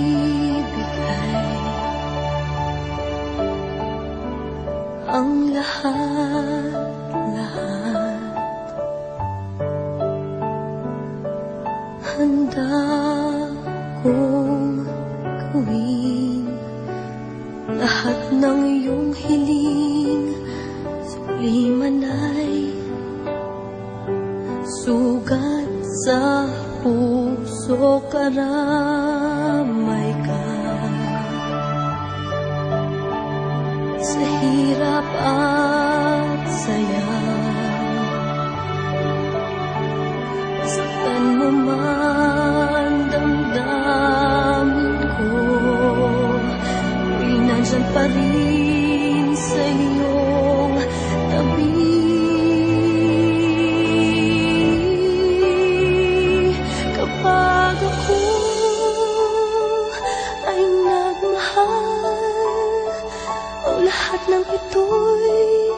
ibigay ang lahat-lahat. Handa kong gawin lahat ng iyong hiling, suliman ay sugat sa puso, karamay ka sa hirap at saya. Saktan mo man damdamin ko, ako'y nandyan pa rin sa iyong tabi. Kapag ako ay nagmahal, ang lahat ng ito'y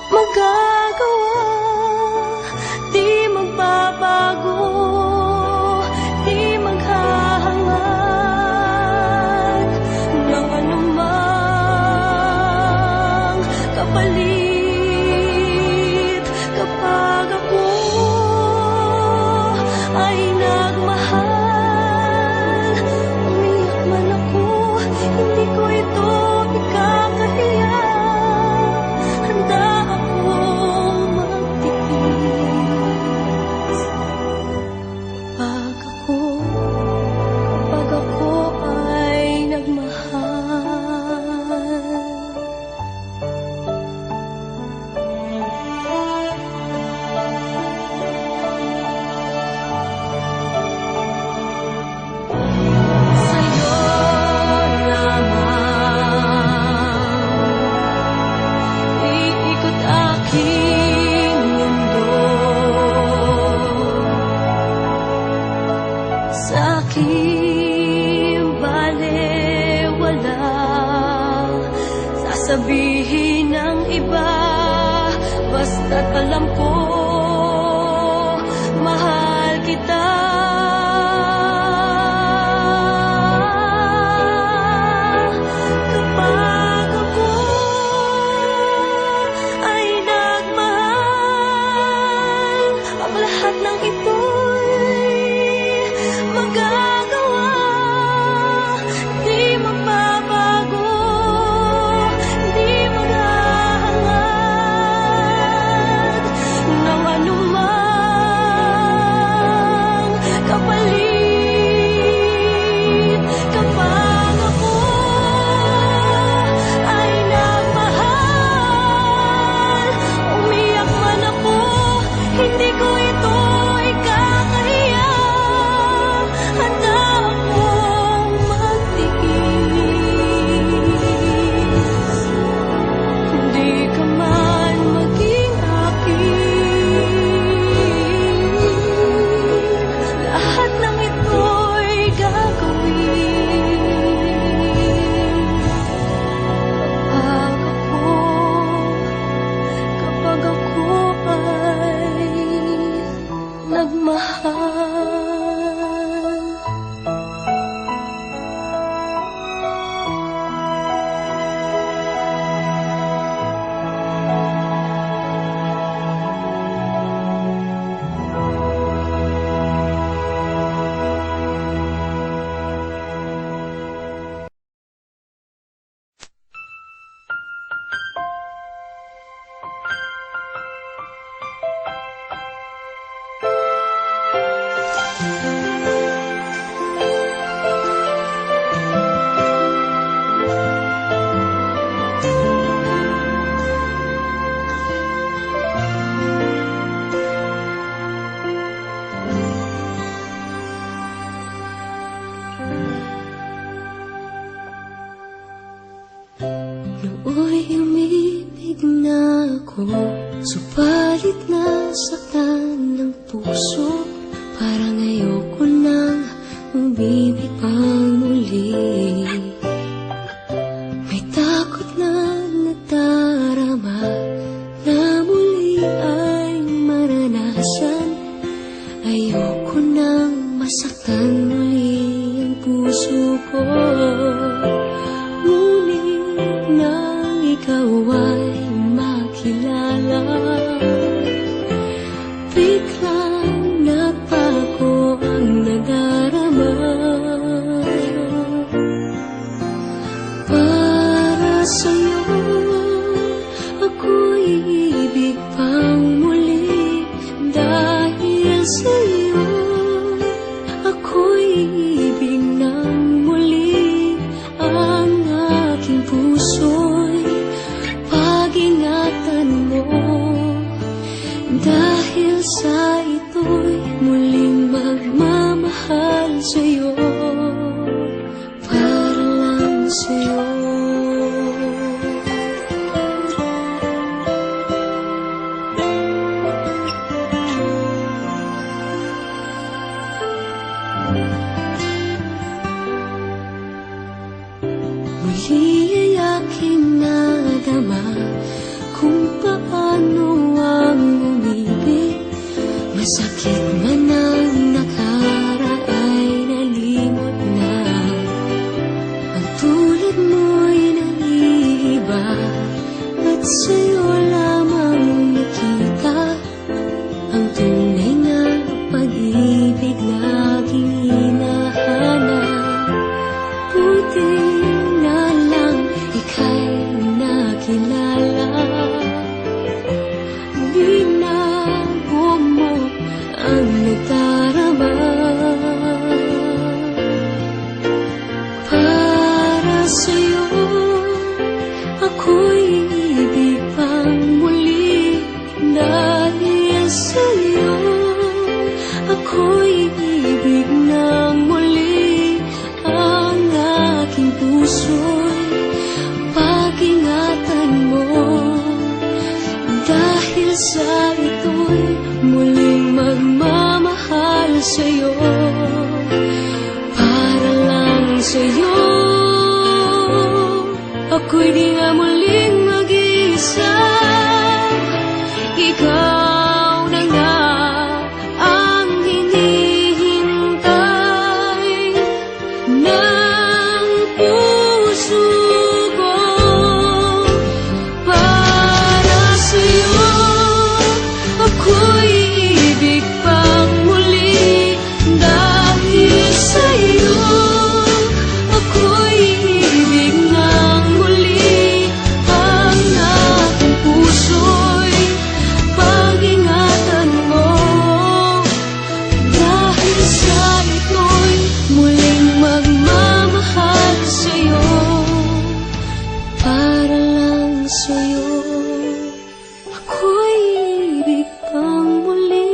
magagawa. Di magbabago, di maghahangad ng anumang kapalit. Kapag ako ay nagmahal, umiyak man ako, hindi ko ito ikakahiya. Handa akong magtiis kapag ako ay nagmahal. Sa'yo lamang iikot aking mundo, sa aking balewala sasabihin ng iba, basta't alam ko mahal kita. Kapag ako ay nagmahal, ang lahat ng ito'y magagawa. Di magbabago, di maghahangad ng anumang kapalit. Kapag ako ay nagmahal, umiyak man ako, hindi ko ito ikakahiya. Handa akong magtiis, hindi ka man maging akin. Lahat ng ito'y gagawin kapag ako ay nagmahal. Nooy umibig na ako, subalit nasaktan ng puso. Parang ayoko nang umibig pang muli. May takot na nadarama na muli ay maranasan. Ayoko nang masaktan muli ang puso ko. Ngunit nang ikaw ay makilala, biglang nagbago ang nadarama. Para sa'yo, ako'y ibig pang muli. Dahil sa'yo, ako'y ibig ng muli. Ang aking puso'y pag-ingatan mo. Dahil sa ito'y muling magmamahal sa'yo, para lang sa'yo. Muli ay aking nadama kung paano ang umibig. Masakit man ang nakaray, nalimot na. Ang tulad mo'y naiiba, at sa'yo lamang nakita ang tunay na pag-ibig laging hinahanap. Buti na lang ika'y nakilala. Binago mo ang nagdarama. Para sa'yo, ako'y ibig pang muli. Dahil sa'yo, ako'y ibig ng muli. Ang aking puso'y pag-ingatan mo. Dahil sa ito'y muling magmamahal sa'yo, para lang sa'yo. Ako'y di nga muling mag-isa. Ikaw na nga ang hinihintay ng puso ko. Para sa'yo, ako'y ibig pang muli. Dahil sa'yo, ako'y ibig ng muli. Ang aking puso'y pag-ingatan mo. Dahil sa ito'y muling magmamahal sa'yo, para lang sa'yo. Ako'y ibig pang muli.